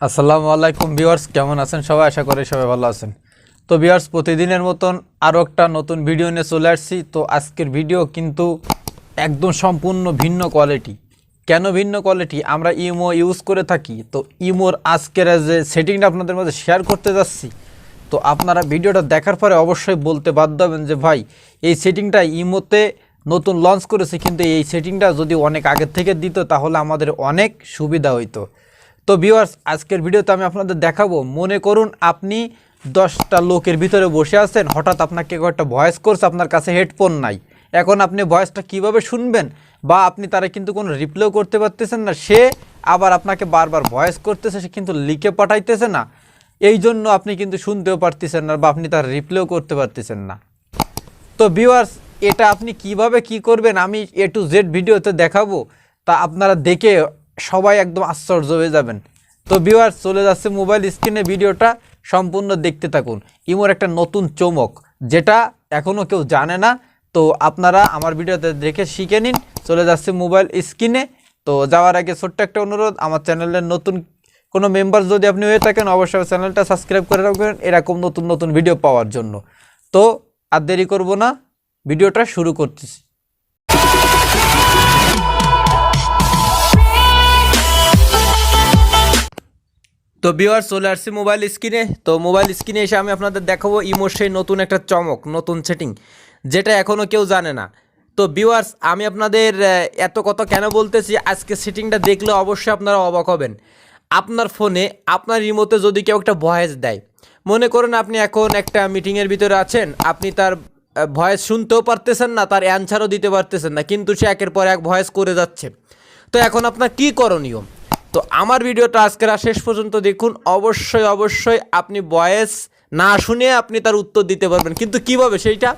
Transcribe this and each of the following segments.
আসসালামু আলাইকুম ভিউয়ার্স, কেমন আছেন সবাই? আশা করি সবাই ভালো আছেন। তো ভিউয়ার্স, প্রতিদিনের মতন আরও একটা নতুন ভিডিও নিয়ে চলে আসছি। তো আজকের ভিডিও কিন্তু একদম সম্পূর্ণ ভিন্ন কোয়ালিটি। কেন ভিন্ন কোয়ালিটি? আমরা ইমো ইউজ করে থাকি, তো ইমোর আজকের যে সেটিংটা আপনাদের মধ্যে শেয়ার করতে যাচ্ছি, তো আপনারা ভিডিওটা দেখার পরে অবশ্যই বলতে বাধ্য হবেন যে ভাই, এই সেটিংটা ইমোতে নতুন লঞ্চ করেছে, কিন্তু এই সেটিংটা যদি অনেক আগের থেকে দিত তাহলে আমাদের অনেক সুবিধা হইতো। তো ভিউয়ার্স, আজকের ভিডিওতে আমি আপনাদের দেখাবো, মনে করুন আপনি 10টা লোকের ভিতরে বসে আছেন, হঠাৎ আপনাকে একটা ভয়েস করছে, আপনার কাছে হেডফোন নাই। এখন আপনি ভয়েসটা কিভাবে শুনবেন, বা আপনি তারা কিন্তু কোনো রিপ্লাইও করতে পারতেছেন না, সে আবার আপনাকে বারবার ভয়েস করতেছে, সে কিন্তু লিখে পাঠাইতেছে না, এই জন্য আপনি কিন্তু শুনতেও পারতেছেন না, বা আপনি তার রিপ্লাইও করতে পারতেছেন না। তো ভিউয়ার্স, এটা আপনি কিভাবে কি করবেন আমি A to Z ভিডিওতে দেখাবো, তা আপনারা দেখে সবাই একদম আশ্চর্য হয়ে যাবেন। তো ভিউয়ার্স, চলে যাচ্ছে মোবাইল স্ক্রিনে, ভিডিওটা সম্পূর্ণ দেখতে থাকুন। ইমোর একটা নতুন চমক, যেটা এখনও কেউ জানে না, তো আপনারা আমার ভিডিওতে দেখে শিখে নিন। চলে যাচ্ছে মোবাইল স্ক্রিনে। তো যাওয়ার আগে ছোট্ট একটা অনুরোধ, আমার চ্যানেলের নতুন কোনো মেম্বার যদি আপনি হয়ে থাকেন, অবশ্যই চ্যানেলটা সাবস্ক্রাইব করে রাখবেন এরকম নতুন নতুন ভিডিও পাওয়ার জন্য। তো আর দেরি করব না, ভিডিওটা শুরু করতেছি। তো ভিউয়ার্স, চলে আসছি মোবাইল স্ক্রিনে। তো মোবাইল স্ক্রিনে এসে আমি আপনাদের দেখাবো ইমোর সেই নতুন একটা চমক, নতুন সেটিং, যেটা এখনও কেউ জানে না। তো ভিউয়ার্স, আমি আপনাদের এত কথা কেন বলতেছি, আজকে সেটিংটা দেখলে অবশ্যই আপনারা অবাক হবেন। আপনার ফোনে আপনার রিমোটে যদি কেউ একটা ভয়েস দেয়, মনে করুন আপনি এখন একটা মিটিংয়ের ভিতরে আছেন, আপনি তার ভয়েস শুনতেও পারতেছেন না, তার অ্যান্সারও দিতে পারতেছেন না, কিন্তু সে একের পর এক ভয়েস করে যাচ্ছে। তো এখন আপনার কী করণীয়? তো আমার ভিডিওটা আজকের শেষ পর্যন্ত দেখুন। অবশ্যই অবশ্যই আপনি ভয়েস না শুনে আপনি তার উত্তর দিতে পারবেন, কিন্তু কিভাবে সেইটা?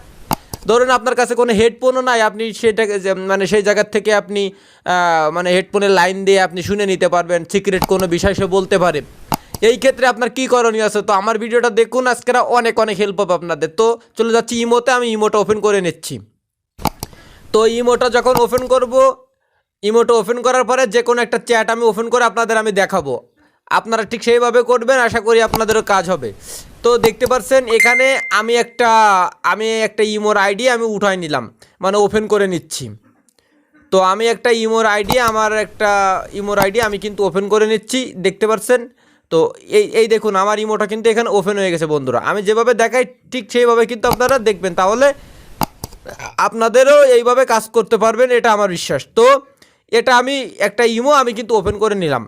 ধরুন আপনার কাছে কোনো হেডফোনও নাই, আপনি সেটাকে মানে সেই জায়গার থেকে আপনি মানে হেডফোনের লাইন দিয়ে আপনি শুনে নিতে পারবেন, সিক্রেট কোনো বিষয় সে বলতে পারে। এই ক্ষেত্রে আপনার কী করণীয় আছে? তো আমার ভিডিওটা দেখুন, আজকের অনেক অনেক হেল্প হবে আপনাদের। তো চলে যাচ্ছি ইমোতে, আমি ইমোটা ওপেন করে নিচ্ছি। তো ইমোটা যখন ওপেন করব, ইমোটা ওপেন করার পরে যে কোনো একটা চ্যাট আমি ওপেন করে আপনাদের আমি দেখাবো, আপনারা ঠিক সেইভাবে করবেন, আশা করি আপনাদেরও কাজ হবে। তো দেখতে পাচ্ছেন এখানে আমি একটা ইমোর আইডি আমি উঠাই নিলাম, মানে ওপেন করে নিচ্ছি। তো আমি একটা ইমোর আইডি আমি কিন্তু ওপেন করে নিচ্ছি, দেখতে পাচ্ছেন। তো এই দেখুন, আমার ইমোটা কিন্তু এখানে ওপেন হয়ে গেছে বন্ধুরা। আমি যেভাবে দেখাই ঠিক সেইভাবে কিন্তু আপনারা দেখবেন, তাহলে আপনাদেরও এইভাবে কাজ করতে পারবেন, এটা আমার বিশ্বাস। তো এটা আমি একটা ইমো আমি কিন্তু ওপেন করে নিলাম।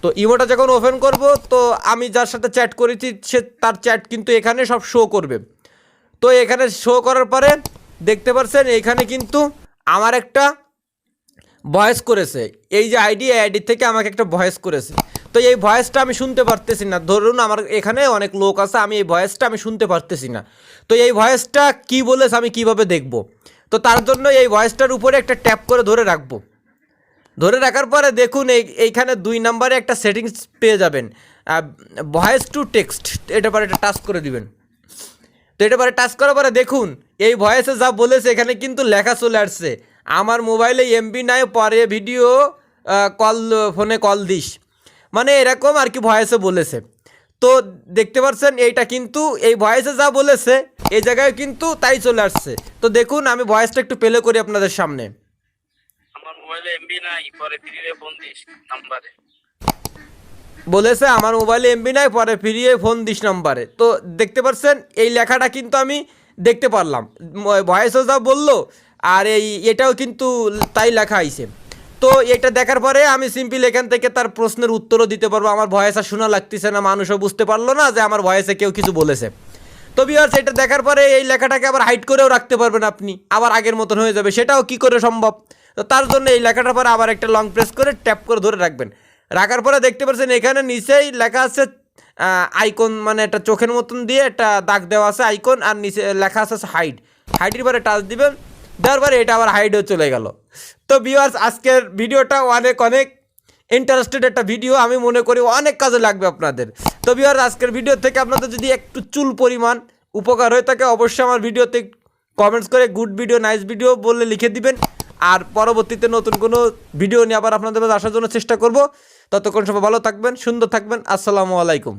তো ইমোটা যখন ওপেন করব, তো আমি যার সাথে চ্যাট করেছি সে তার চ্যাট কিন্তু এখানে সব শো করবে। তো এখানে শো করার পরে দেখতে পাচ্ছেন এখানে কিন্তু আমার একটা ভয়েস করেছে, এই যে আইডি থেকে আমাকে একটা ভয়েস করেছে। তো এই ভয়েসটা আমি শুনতে পারতেছি না, ধরুন আমার এখানে অনেক লোক আছে, আমি এই ভয়েসটা আমি শুনতে পারতেছি না। তো এই ভয়েসটা কি বলেছে আমি কিভাবে দেখব? তো তার জন্য এই ভয়েসটার উপরে একটা ট্যাপ করে ধরে রাখবো। ধরে রাখার পরে দেখুন এইখানে 2 নম্বরে একটা সেটিংস পেয়ে যাবেন, ভয়েস টু টেক্সট, এটা পরে একটা টাচ করে দিবেন। তো এটা পরে টাচ করার পরে দেখুন এই ভয়েসে যা বলেছে এখানে কিন্তু লেখা চলে আসছে, আমার মোবাইলে এমবি নাই, পরে ভিডিও ফোনে কল দিস, মানে এরকম আর কি ভয়েসে বলেছে। তো দেখতে পাচ্ছেন এইটা কিন্তু এই ভয়েসে যা বলেছে এই জায়গায় কিন্তু তাই চলে আসছে। তো দেখুন আমি ভয়েসটা একটু প্লে করি আপনাদের সামনে। আমার মোবাইলে এমবি নাই, পরে ফিরিয়ে ফোন দিস নাম্বারে। বলেছে আমার মোবাইলে এমবি নাই, পরে ফিরিয়ে ফোন দিস নাম্বারে। তো দেখতে পাচ্ছেন এই লেখাটা কিন্তু আমি দেখতে পারলাম, ভয়েসও যা বললো আর এটাও কিন্তু তাই লেখা আইছে। তো এটা দেখার পরে আমি সিম্পল এখান থেকে তার প্রশ্নের উত্তরও দিতে পারবো। আমার ভয়েস আর শোনা লাগতেছে না, মানুষও বুঝতে পারলো না যে আমার ভয়েসে কেউ কিছু বলেছে। তো ভিউয়ার্স, এটা দেখার পরে এই লেখাটাকে আবার হাইড করেও রাখতে পারবেন আপনি, আবার আগের মতন হয়ে যাবে, সেটাও কি করে সম্ভব? তো তার জন্য এই লেখাটার পরে আবার একটা লং প্রেস করে ট্যাপ করে ধরে রাখবেন। রাখার পরে দেখতে পাচ্ছেন এখানে নিচেই লেখা আছে আইকন, মানে একটা চোখের মতন দিয়ে একটা দাগ দেওয়া আছে আইকন, আর নিচে লেখা আছে হাইডের পরে টাচ দিবেন, দেওয়ার পরে এটা আবার হাইডও চলে গেল। তো ভিউয়ার্স, আজকের ভিডিওটা অনেক অনেক ইন্টারেস্টেড একটা ভিডিও, আমি মনে করি অনেক কাজে লাগবে আপনাদের। তো ভিউয়ার্স, আজকের ভিডিও থেকে আপনাদের যদি একটু চুল পরিমাণ উপকার হয়ে থাকে, অবশ্যই আমার ভিডিওতে কমেন্টস করে গুড ভিডিও, নাইস ভিডিও বলে লিখে দিবেন। আর পরবর্তীতে নতুন কোনো ভিডিও নিয়ে আবার আপনাদের কাছে আসার জন্য চেষ্টা করব। ততক্ষণ সবাই ভালো থাকবেন, সুন্দর থাকবেন। আসসালামু আলাইকুম।